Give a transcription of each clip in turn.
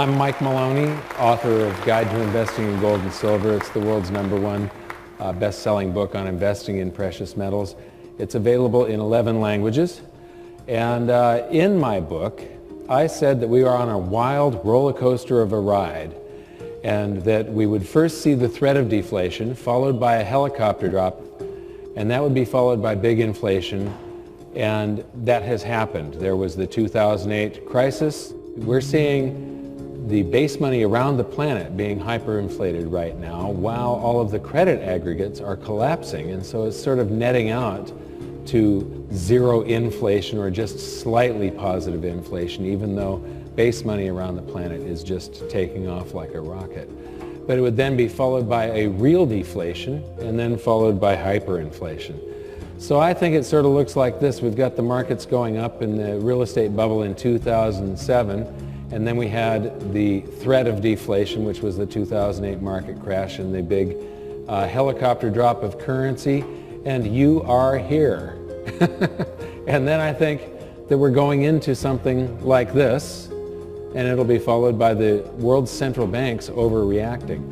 I'm Mike Maloney, author of Guide to Investing in Gold and Silver. It's the world's #1 best-selling book on investing in precious metals. It's available in 11 languages. And in my book, I said that we are on a wild roller coaster of a ride, and that we would first see the threat of deflation, followed by a helicopter drop, and that would be followed by big inflation. And that has happened. There was the 2008 crisis. We're seeing the base money around the planet being hyperinflated right now, while all of the credit aggregates are collapsing, and so it's sort of netting out to zero inflation or just slightly positive inflation, even though base money around the planet is just taking off like a rocket. But it would then be followed by a real deflation, and then followed by hyperinflation. So I think it sort of looks like this. We've got the markets going up in the real estate bubble in 2007, and then we had the threat of deflation, which was the 2008 market crash and the big helicopter drop of currency, and you are here. And then I think that we're going into something like this, and it'll be followed by the world's central banks overreacting.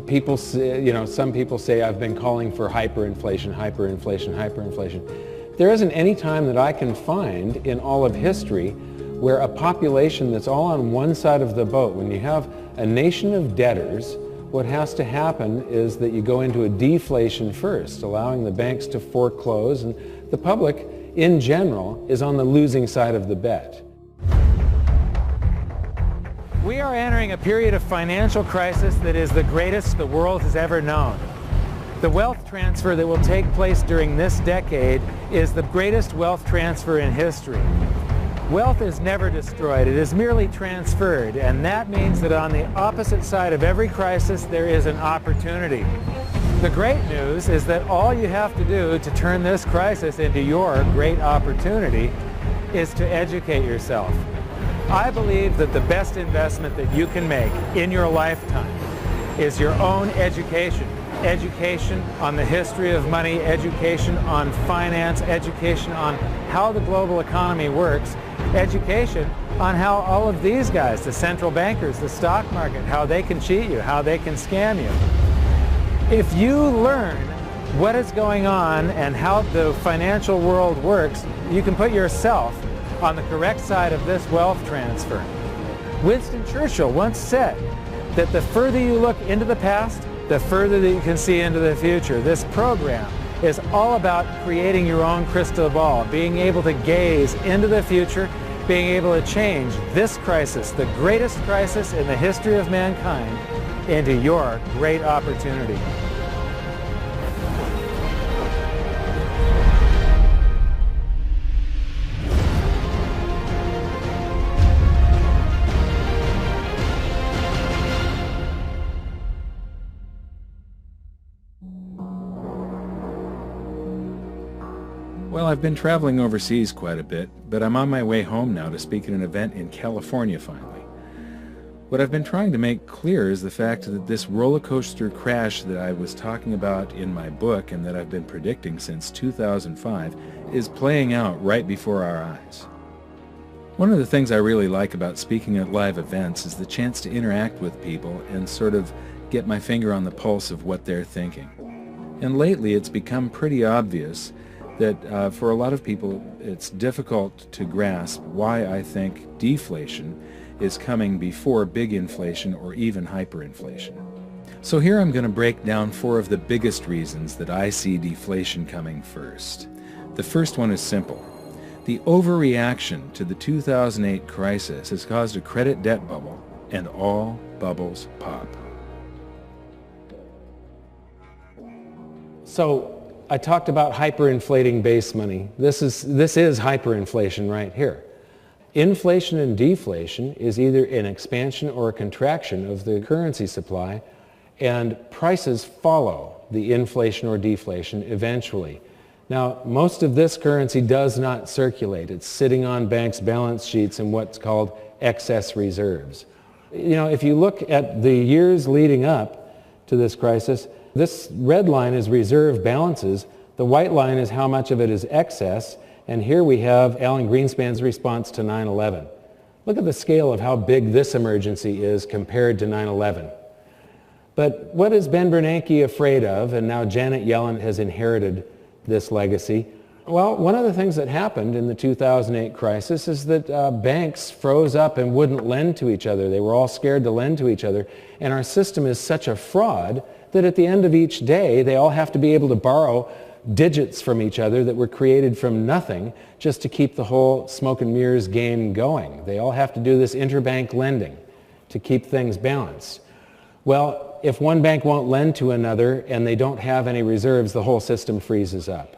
People say, some people say I've been calling for hyperinflation, hyperinflation, hyperinflation. There isn't any time that I can find in all of history where a population that's all on one side of the boat, when you have a nation of debtors, what has to happen is that you go into a deflation first, allowing the banks to foreclose, and the public in general is on the losing side of the bet. We are entering a period of financial crisis that is the greatest the world has ever known. The wealth transfer that will take place during this decade is the greatest wealth transfer in history. Wealth is never destroyed, it is merely transferred, and that means that on the opposite side of every crisis there is an opportunity. The great news is that all you have to do to turn this crisis into your great opportunity is to educate yourself. I believe that the best investment that you can make in your lifetime is your own education. Education on the history of money, education on finance, education on how the global economy works, education on how all of these guys, the central bankers, the stock market, how they can cheat you, how they can scam you. If you learn what is going on and how the financial world works, you can put yourself on the correct side of this wealth transfer. Winston Churchill once said that the further you look into the past, the further that you can see into the future. This program is all about creating your own crystal ball, being able to gaze into the future, being able to change this crisis, the greatest crisis in the history of mankind, into your great opportunity. Well, I've been traveling overseas quite a bit, but I'm on my way home now to speak at an event in California finally. What I've been trying to make clear is the fact that this roller coaster crash that I was talking about in my book and that I've been predicting since 2005 is playing out right before our eyes. One of the things I really like about speaking at live events is the chance to interact with people and sort of get my finger on the pulse of what they're thinking. And lately it's become pretty obvious that for a lot of people it's difficult to grasp why I think deflation is coming before big inflation or even hyperinflation. So here I'm going to break down 4 of the biggest reasons that I see deflation coming first. The first one is simple. The overreaction to the 2008 crisis has caused a credit debt bubble, and all bubbles pop. So I talked about hyperinflating base money. This is hyperinflation right here. Inflation and deflation is either an expansion or a contraction of the currency supply, and prices follow the inflation or deflation eventually. Now, most of this currency does not circulate. It's sitting on banks' balance sheets in what's called excess reserves. If you look at the years leading up to this crisis, this red line is reserve balances. The white line is how much of it is excess. And here we have Alan Greenspan's response to 9/11. Look at the scale of how big this emergency is compared to 9/11. But what is Ben Bernanke afraid of, and now Janet Yellen has inherited this legacy? Well, one of the things that happened in the 2008 crisis is that banks froze up and wouldn't lend to each other. They were all scared to lend to each other. And our system is such a fraud that at the end of each day, they all have to be able to borrow digits from each other that were created from nothing just to keep the whole smoke and mirrors game going. They all have to do this interbank lending to keep things balanced. Well, if one bank won't lend to another and they don't have any reserves, the whole system freezes up.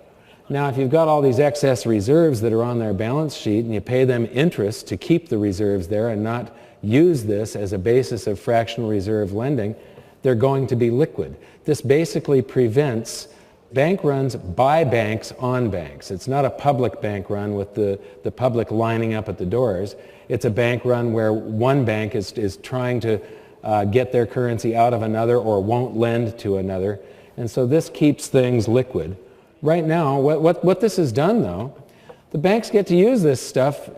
Now, if you've got all these excess reserves that are on their balance sheet and you pay them interest to keep the reserves there and not use this as a basis of fractional reserve lending, they're going to be liquid. This basically prevents bank runs by banks on banks. It's not a public bank run with the public lining up at the doors. It's a bank run where one bank is trying to get their currency out of another or won't lend to another. And so this keeps things liquid. Right now, what this has done, though, the banks get to use this stuff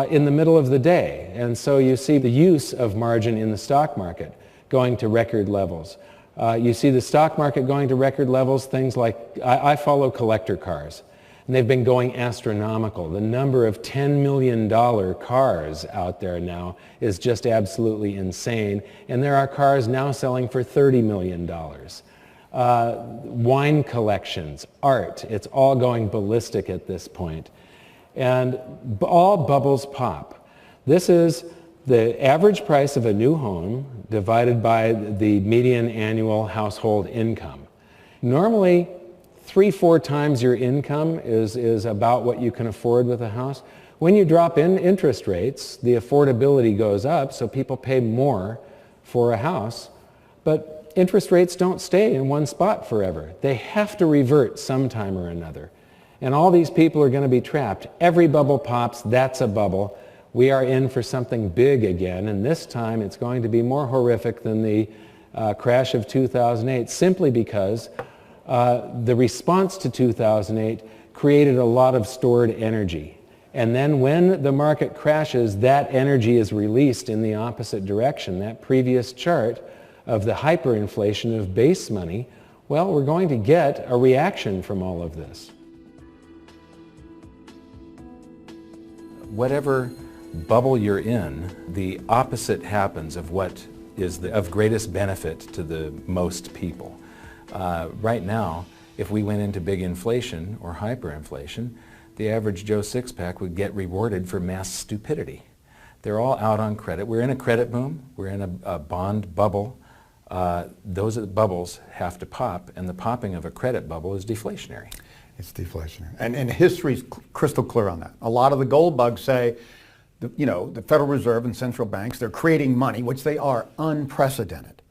in the middle of the day. And so you see the use of margin in the stock market going to record levels. You see the stock market going to record levels, things like, I follow collector cars, and they've been going astronomical. The number of $10 million cars out there now is just absolutely insane, and there are cars now selling for $30 million. Wine collections, art, it's all going ballistic at this point. And all bubbles pop. This is the average price of a new home divided by the median annual household income. Normally, 3-4 times your income is about what you can afford with a house. When you drop in interest rates, the affordability goes up, so people pay more for a house. But interest rates don't stay in one spot forever. They have to revert sometime or another. And all these people are going to be trapped. Every bubble pops, that's a bubble. We are in for something big again, and this time it's going to be more horrific than the crash of 2008, simply because the response to 2008 created a lot of stored energy. And then when the market crashes, that energy is released in the opposite direction. That previous chart of the hyperinflation of base money, well, we're going to get a reaction from all of this. Whatever bubble you're in, the opposite happens of what is of greatest benefit to the most people. Right now, if we went into big inflation or hyperinflation, the average Joe Six-Pack would get rewarded for mass stupidity. They're all out on credit. We're in a credit boom. We're in a bond bubble. Those bubbles have to pop, and the popping of a credit bubble is deflationary. It's deflationary. And history's crystal clear on that. A lot of the gold bugs say, the Federal Reserve and central banks, they're creating money, which they are unprecedented.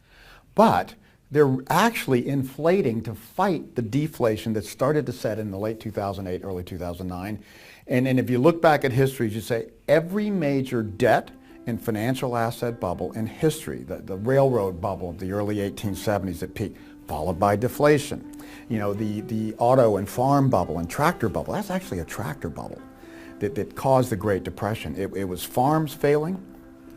But they're actually inflating to fight the deflation that started to set in the late 2008, early 2009. And if you look back at history, you say every major debt and financial asset bubble in history, the railroad bubble of the early 1870s at peak, followed by deflation. The auto and farm bubble and tractor bubble, that's actually a tractor bubble that caused the Great Depression. It was farms failing,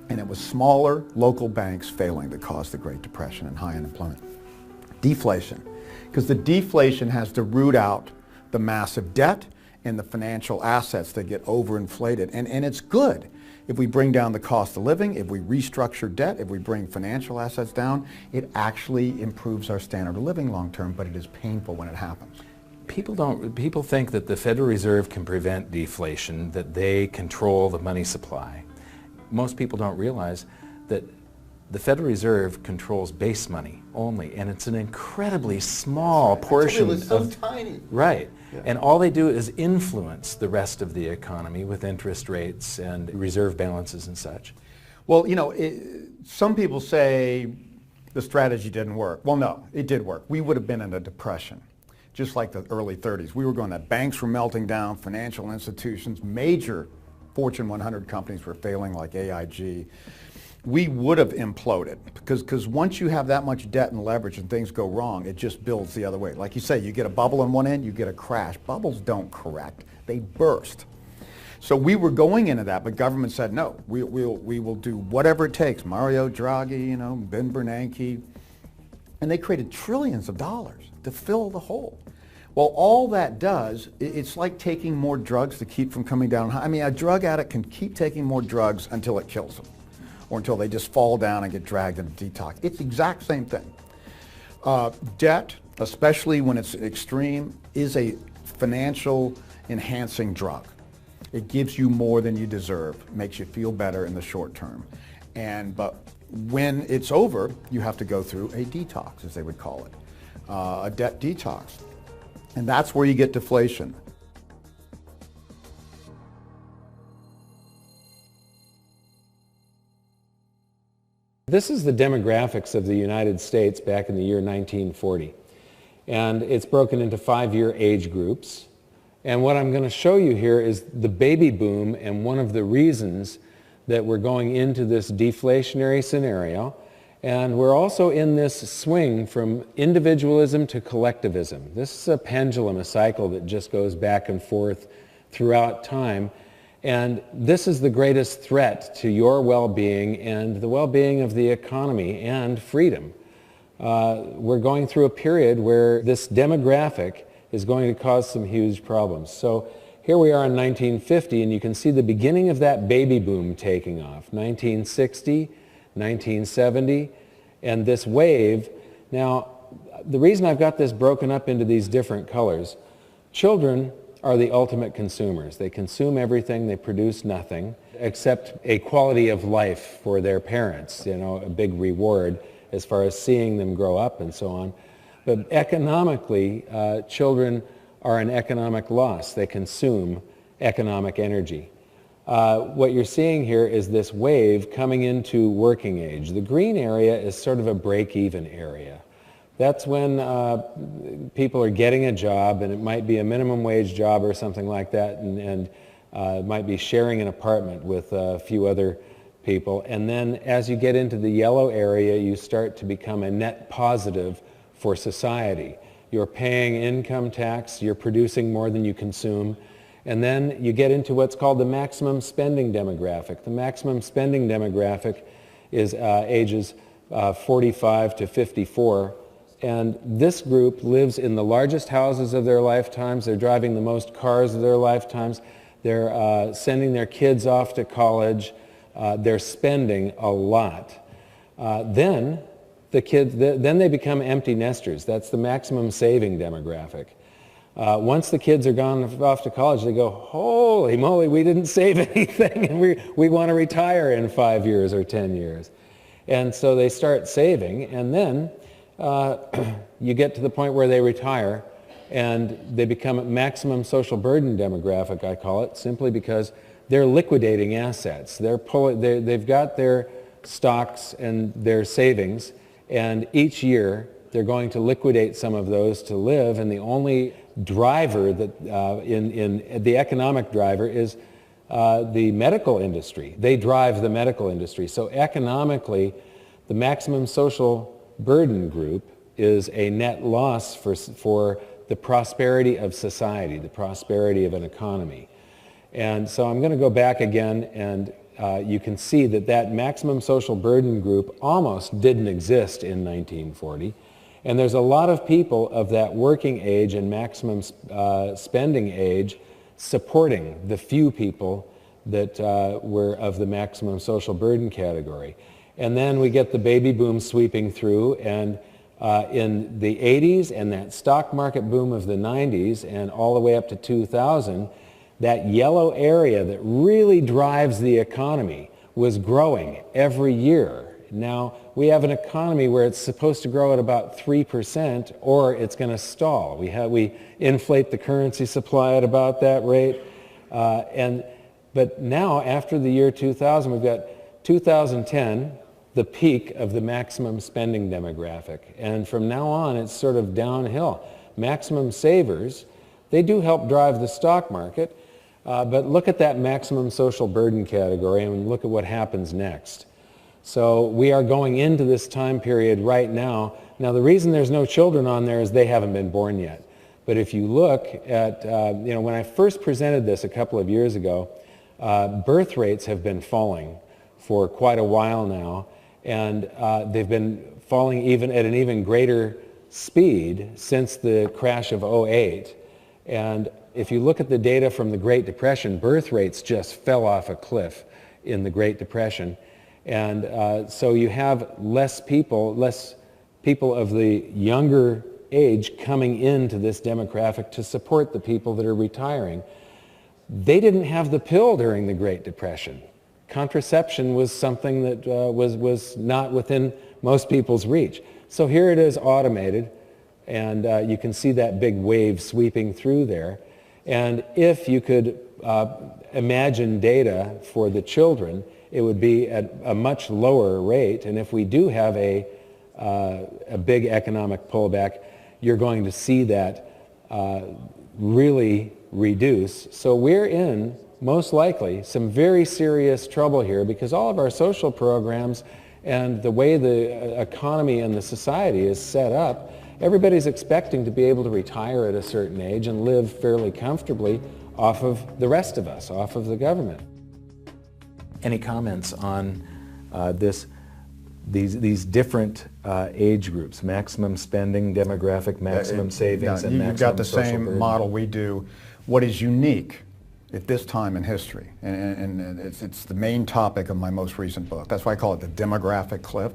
and it was smaller local banks failing that caused the Great Depression and high unemployment. Deflation, because the deflation has to root out the massive debt and the financial assets that get overinflated. And it's good if we bring down the cost of living, if we restructure debt, if we bring financial assets down, it actually improves our standard of living long term, but it is painful when it happens. People think that the Federal Reserve can prevent deflation, that they control the money supply. Most people don't realize that the Federal Reserve controls base money only, and it's an incredibly small portion. It's so tiny. Right. Yeah. And all they do is influence the rest of the economy with interest rates and reserve balances and such. Well, some people say the strategy didn't work. Well, no, it did work. We would have been in a depression, just like the early 30s. We were going that banks were melting down, financial institutions, major Fortune 100 companies were failing like AIG. We would have imploded because once you have that much debt and leverage and things go wrong, it just builds the other way. Like you say, you get a bubble on one end, you get a crash. Bubbles don't correct, they burst. So we were going into that, but government said, no, we will do whatever it takes. Mario Draghi, Ben Bernanke, and they created trillions of dollars to fill the hole. Well, all that does, it's like taking more drugs to keep from coming down. I mean, a drug addict can keep taking more drugs until it kills them, or until they just fall down and get dragged into detox. It's the exact same thing. Debt, especially when it's extreme, is a financial enhancing drug. It gives you more than you deserve, makes you feel better in the short term. But when it's over, you have to go through a detox, as they would call it, a debt detox. And that's where you get deflation. This is the demographics of the United States back in the year 1940. And it's broken into 5-year age groups. And what I'm going to show you here is the baby boom, and one of the reasons that we're going into this deflationary scenario. And we're also in this swing from individualism to collectivism. This is a pendulum, a cycle that just goes back and forth throughout time. And this is the greatest threat to your well-being and the well-being of the economy and freedom. We're going through a period where this demographic is going to cause some huge problems. So here we are in 1950, and you can see the beginning of that baby boom taking off. 1960, 1970, and this wave. Now, the reason I've got this broken up into these different colors, children are the ultimate consumers. They consume everything, they produce nothing, except a quality of life for their parents, a big reward as far as seeing them grow up and so on. But economically, children are an economic loss. They consume economic energy. What you're seeing here is this wave coming into working age. The green area is sort of a break-even area. That's when people are getting a job, and it might be a minimum wage job or something like that, and might be sharing an apartment with a few other people. And then as you get into the yellow area, you start to become a net positive for society. You're paying income tax, you're producing more than you consume, and then you get into what's called the maximum spending demographic. The maximum spending demographic is ages 45 to 54, and this group lives in the largest houses of their lifetimes. They're driving the most cars of their lifetimes. They're sending their kids off to college. They're spending a lot. Then they become empty nesters. That's the maximum saving demographic. Once the kids are gone off to college, they go, holy moly, we didn't save anything, and we want to retire in 5 years or 10 years. And so they start saving, and then you get to the point where they retire, and they become a maximum social burden demographic, I call it, simply because they're liquidating assets. They've got their stocks and their savings, and each year they're going to liquidate some of those to live, and the only driver that in the economic driver is the medical industry. They drive the medical industry. So economically, the maximum social burden group is a net loss for the prosperity of society, the prosperity of an economy. And so I'm going to go back again, and you can see that maximum social burden group almost didn't exist in 1940. And there's a lot of people of that working age and maximum spending age supporting the few people that were of the maximum social burden category. And then we get the baby boom sweeping through, and in the 80s and that stock market boom of the 90s and all the way up to 2000, that yellow area that really drives the economy was growing every year. Now, we have an economy where it's supposed to grow at about 3%, or it's going to stall. We inflate the currency supply at about that rate. But now, after the year 2000, we've got 2010, the peak of the maximum spending demographic. And from now on, it's sort of downhill. Maximum savers, they do help drive the stock market, but look at that maximum social burden category and look at what happens next. So we are going into this time period right now. Now, the reason there's no children on there is they haven't been born yet. But if you look at, when I first presented this a couple of years ago, birth rates have been falling for quite a while now, and they've been falling even at an even greater speed since the crash of '08. And if you look at the data from the Great Depression, birth rates just fell off a cliff in the Great Depression. And so you have less people of the younger age coming into this demographic to support the people that are retiring. They didn't have the pill during the Great Depression. Contraception was something that was not within most people's reach. So here it is automated, and you can see that big wave sweeping through there. And if you could imagine data for the children, it would be at a much lower rate. And if we do have a big economic pullback, you're going to see that really reduce. So we're in, most likely, some very serious trouble here, because all of our social programs and the way the economy and the society is set up, everybody's expecting to be able to retire at a certain age and live fairly comfortably off of the rest of us, off of the government. Any comments on these different age groups, maximum spending, demographic, maximum savings, and maximum you've got the social same burden? model we do. What is unique at this time in history, and it's the main topic of my most recent book. That's why I call it the demographic cliff.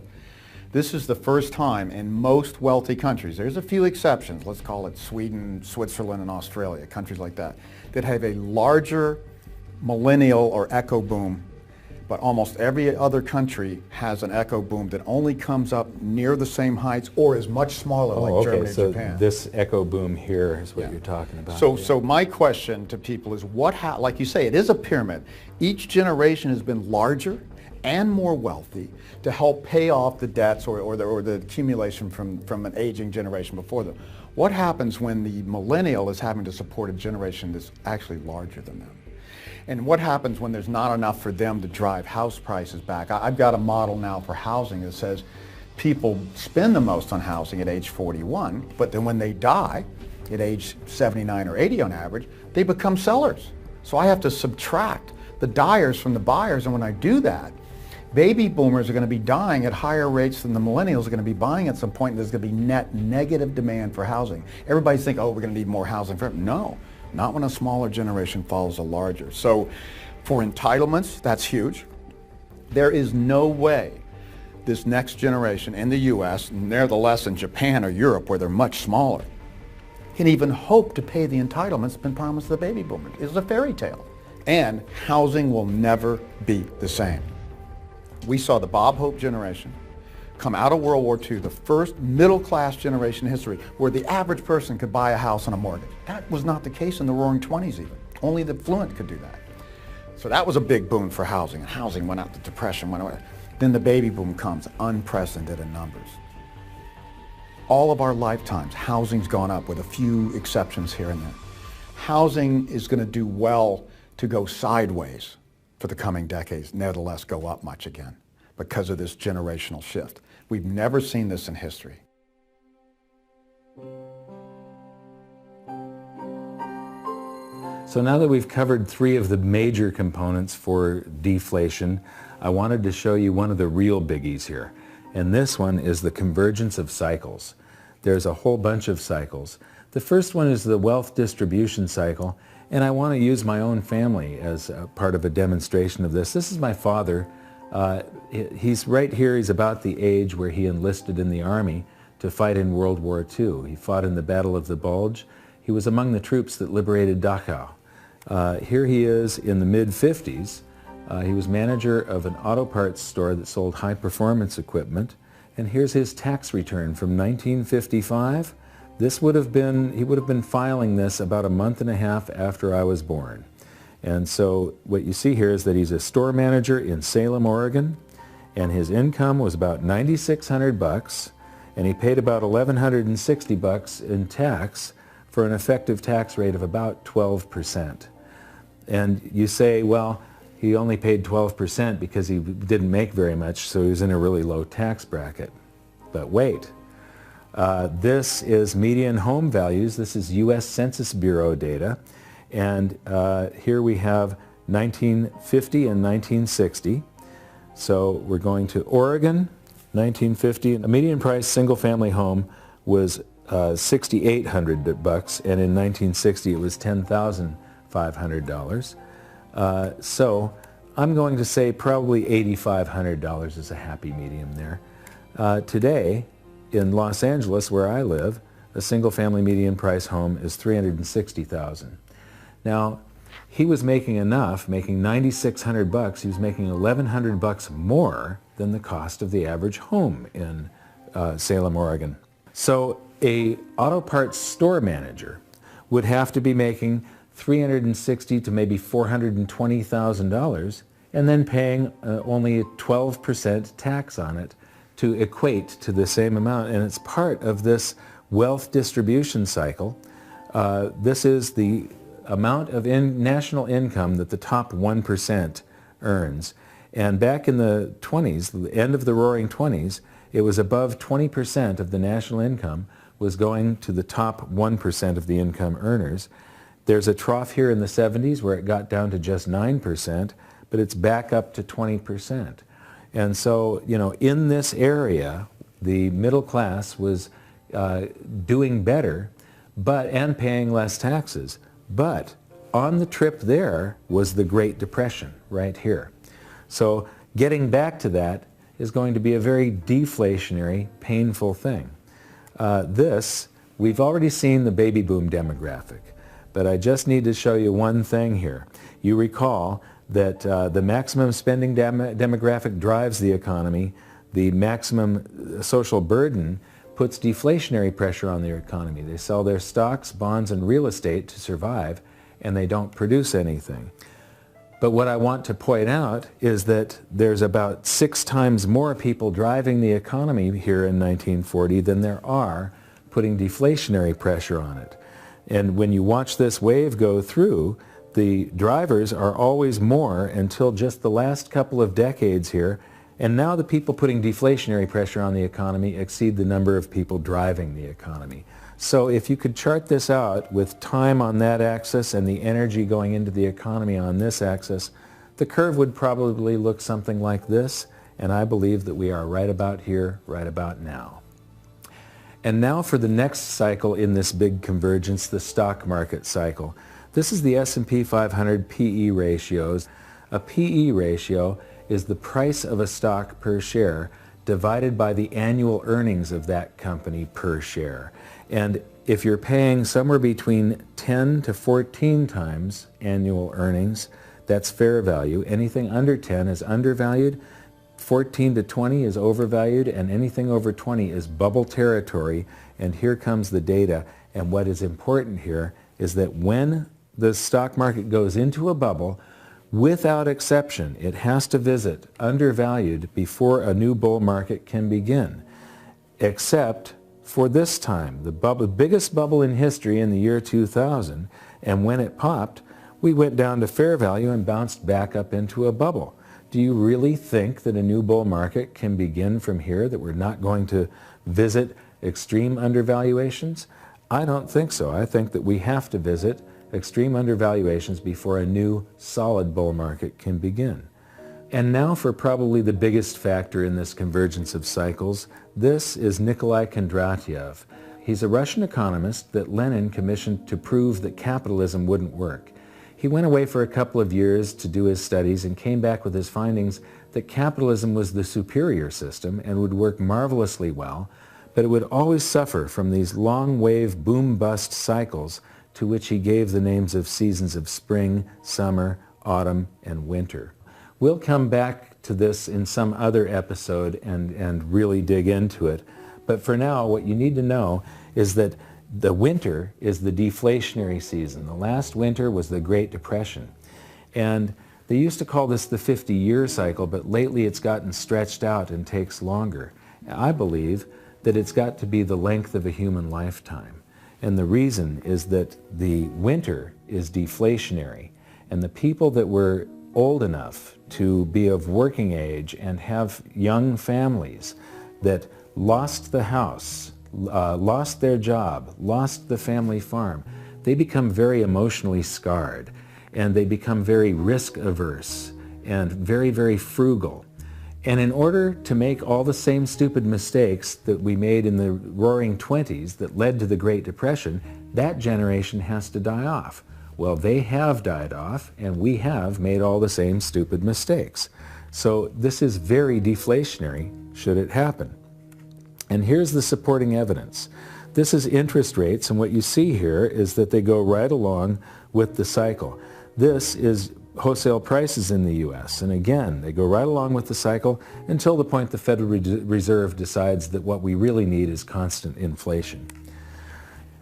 This is the first time in most wealthy countries, there's a few exceptions, let's call it Sweden, Switzerland, and Australia, countries like that, that have a larger millennial or echo boom, but almost every other country has an echo boom that only comes up near the same heights or is much smaller, like Germany and Japan. So this echo boom here is what you're talking about. So my question to people is, like you say, it is a pyramid. Each generation has been larger and more wealthy to help pay off the debts or the accumulation from an aging generation before them. What happens when the millennial is having to support a generation that's actually larger than them? And what happens when there's not enough for them to drive house prices back? I've got a model now for housing that says people spend the most on housing at age 41, but then when they die at age 79 or 80 on average, they become sellers. So I have to subtract the dyers from the buyers, and when I do that, baby boomers are going to be dying at higher rates than the millennials are going to be buying at some point, and there's going to be net negative demand for housing. Everybody's thinking, oh, we're going to need more housing forever. No, not when a smaller generation follows a larger. So for entitlements, that's huge. There is no way this next generation in the US, nevertheless in Japan or Europe, where they're much smaller, can even hope to pay the entitlements that's been promised to the baby boomers. It's a fairy tale. And housing will never be the same. We saw the Bob Hope generation come out of World War II, the first middle-class generation in history, where the average person could buy a house on a mortgage. That was not the case in the Roaring '20s even. Only the affluent could do that. So that was a big boom for housing, and housing went out, the depression went away. Then the baby boom comes, unprecedented in numbers. All of our lifetimes, housing's gone up with a few exceptions here and there. Housing is going to do well to go sideways for the coming decades, nevertheless go up much again because of this generational shift. We've never seen this in history. So now that we've covered three of the major components for deflation, I wanted to show you one of the real biggies here. And this one is the convergence of cycles. There's a whole bunch of cycles. The first one is the wealth distribution cycle, and I want to use my own family as a part of a demonstration of this. This is my father. He's right here. He's about the age where he enlisted in the Army to fight in World War II. He fought in the Battle of the Bulge. He was among the troops that liberated Dachau. Here he is in the mid-50s. He was manager of an auto parts store that sold high-performance equipment. And here's his tax return from 1955. He would have been filing this about a month and a half after I was born. And so what you see here is that he's a store manager in Salem, Oregon, and his income was about $9,600, and he paid about $1,160 in tax for an effective tax rate of about 12%. And you say, well, he only paid 12% because he didn't make very much, so he was in a really low tax bracket. But wait. This is median home values. This is U.S. Census Bureau data. And here we have 1950 and 1960. So we're going to Oregon, 1950. A median price single-family home was $6,800, and in 1960 it was $10,500. So I'm going to say probably $8,500 is a happy medium there. Today, in Los Angeles, where I live, a single-family median price home is $360,000. Now, he was making enough, making $9,600. He was making $1,100 more than the cost of the average home in Salem, Oregon. So a auto parts store manager would have to be making $360,000 to maybe $420,000 and then paying only a 12% tax on it to equate to the same amount. And it's part of this wealth distribution cycle. This is the amount of national income that the top 1% earns. And back in the 20s, the end of the roaring 20s, it was above 20% of the national income was going to the top 1% of the income earners. There's a trough here in the 70s where it got down to just 9%, but it's back up to 20%. And so, you know, in this area, the middle class was doing better and paying less taxes. But on the trip there was the Great Depression right here. So getting back to that is going to be a very deflationary, painful thing. We've already seen the baby boom demographic, but I just need to show you one thing here. You recall that the maximum spending demographic drives the economy. The maximum social burden puts deflationary pressure on their economy. They sell their stocks, bonds, and real estate to survive, and they don't produce anything. But what I want to point out is that there's about 6 times more people driving the economy here in 1940 than there are putting deflationary pressure on it. And when you watch this wave go through, the drivers are always more until just the last couple of decades here. And now the people putting deflationary pressure on the economy exceed the number of people driving the economy. So if you could chart this out with time on that axis and the energy going into the economy on this axis, the curve would probably look something like this, and I believe that we are right about here, right about now. And now for the next cycle in this big convergence, the stock market cycle. This is the S&P 500 PE ratios. A PE ratio is the price of a stock per share divided by the annual earnings of that company per share. And if you're paying somewhere between 10 to 14 times annual earnings, that's fair value. Anything under 10 is undervalued, 14 to 20 is overvalued, and anything over 20 is bubble territory. And here comes the data. And what is important here is that when the stock market goes into a bubble, without exception, it has to visit undervalued before a new bull market can begin, except for this time, the biggest bubble in history in the year 2000, and when it popped, we went down to fair value and bounced back up into a bubble. Do you really think that a new bull market can begin from here, that we're not going to visit extreme undervaluations? I don't think so. I think that we have to visit extreme undervaluations before a new solid bull market can begin. And now for probably the biggest factor in this convergence of cycles. This is Nikolai Kondratyev. He's a Russian economist that Lenin commissioned to prove that capitalism wouldn't work. He went away for a couple of years to do his studies and came back with his findings that capitalism was the superior system and would work marvelously well, but it would always suffer from these long wave boom-bust cycles to which he gave the names of seasons of spring, summer, autumn, and winter. We'll come back to this in some other episode and really dig into it. But for now, what you need to know is that the winter is the deflationary season. The last winter was the Great Depression. And they used to call this the 50-year cycle, but lately it's gotten stretched out and takes longer. I believe that it's got to be the length of a human lifetime. And the reason is that the winter is deflationary, and the people that were old enough to be of working age and have young families that lost the house, lost their job, lost the family farm, they become very emotionally scarred. and they become very risk averse and very, very frugal. And in order to make all the same stupid mistakes that we made in the roaring 20s that led to the Great Depression, that generation has to die off. Well, they have died off, and we have made all the same stupid mistakes. So this is very deflationary should it happen. And here's the supporting evidence. This is interest rates, and what you see here is that they go right along with the cycle. This is wholesale prices in the U.S. And again, they go right along with the cycle until the point the Federal Reserve decides that what we really need is constant inflation.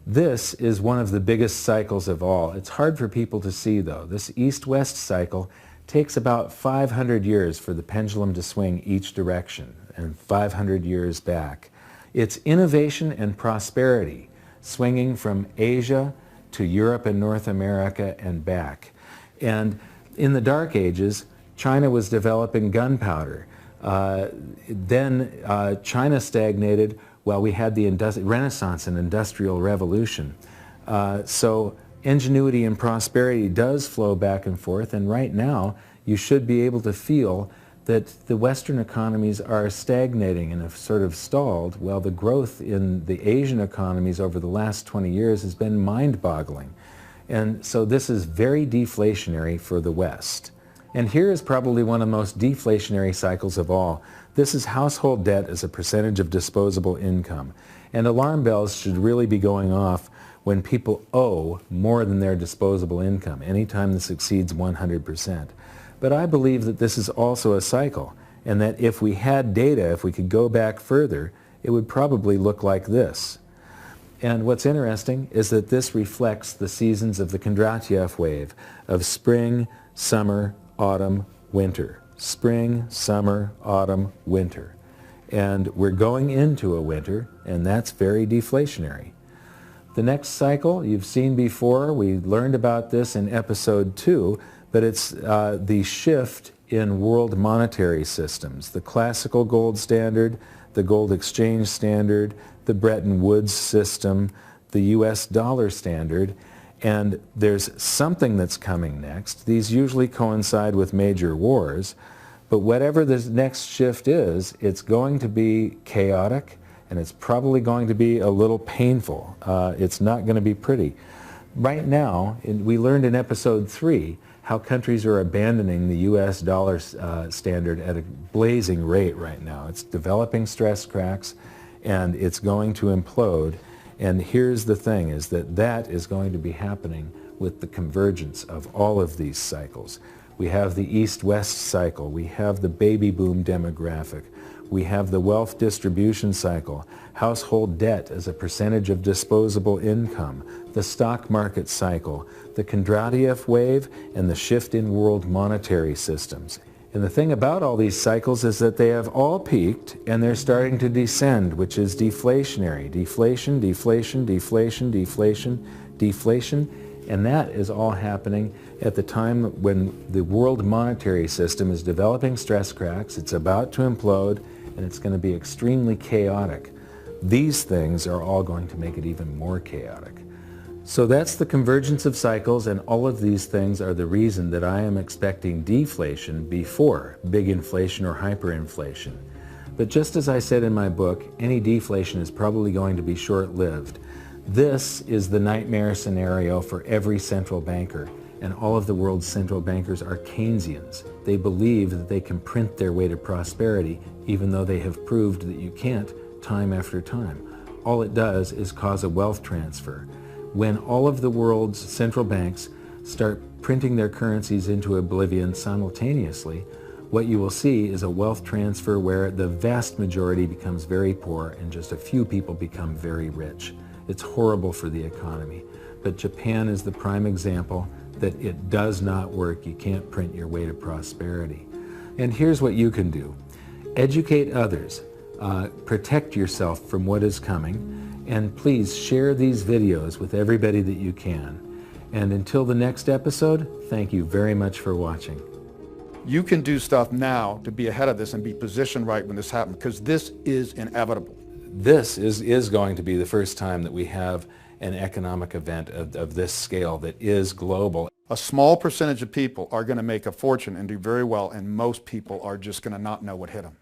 This is one of the biggest cycles of all. It's hard for people to see, though. This east-west cycle takes about 500 years for the pendulum to swing each direction, and 500 years back. It's innovation and prosperity swinging from Asia to Europe and North America and back. And in the Dark Ages, China was developing gunpowder. Then China stagnated while we had the Renaissance and Industrial Revolution. So ingenuity and prosperity does flow back and forth, and right now you should be able to feel that the Western economies are stagnating and have sort of stalled, while the growth in the Asian economies over the last 20 years has been mind-boggling. And so this is very deflationary for the West. And here is probably one of the most deflationary cycles of all. This is household debt as a percentage of disposable income. And alarm bells should really be going off when people owe more than their disposable income, anytime this exceeds 100%. But I believe that this is also a cycle, and that if we had data, if we could go back further, it would probably look like this. And what's interesting is that this reflects the seasons of the Kondratiev wave of spring, summer, autumn, winter. Spring, summer, autumn, winter. And we're going into a winter, and that's very deflationary. The next cycle you've seen before. We learned about this in episode 2, but it's the shift in world monetary systems. The classical gold standard, the gold exchange standard, the Bretton Woods system, the US dollar standard, and there's something that's coming next. These usually coincide with major wars, but whatever this next shift is, it's going to be chaotic, and it's probably going to be a little painful. It's not going to be pretty. Right now, we learned in episode 3 how countries are abandoning the US dollar standard at a blazing rate right now. It's developing stress cracks, and it's going to implode. And here's the thing, is that that is going to be happening with the convergence of all of these cycles. We have the East-West cycle, we have the baby boom demographic, we have the wealth distribution cycle, household debt as a percentage of disposable income, the stock market cycle, the Kondratiev wave, and the shift in world monetary systems. And the thing about all these cycles is that they have all peaked and they're starting to descend, which is deflationary. Deflation, deflation, deflation, deflation, deflation. And that is all happening at the time when the world monetary system is developing stress cracks, it's about to implode, and it's going to be extremely chaotic. These things are all going to make it even more chaotic. So that's the convergence of cycles, and all of these things are the reason that I am expecting deflation before big inflation or hyperinflation. But just as I said in my book, any deflation is probably going to be short-lived. This is the nightmare scenario for every central banker, and all of the world's central bankers are Keynesians. They believe that they can print their way to prosperity, even though they have proved that you can't time after time. All it does is cause a wealth transfer. When all of the world's central banks start printing their currencies into oblivion simultaneously, what you will see is a wealth transfer where the vast majority becomes very poor and just a few people become very rich. It's horrible for the economy. But Japan is the prime example that it does not work. You can't print your way to prosperity. And here's what you can do. Educate others. Protect yourself from what is coming. And please share these videos with everybody that you can. And until the next episode, thank you very much for watching. You can do stuff now to be ahead of this and be positioned right when this happens, because this is inevitable. This is going to be the first time that we have an economic event of this scale that is global. A small percentage of people are going to make a fortune and do very well, and most people are just going to not know what hit them.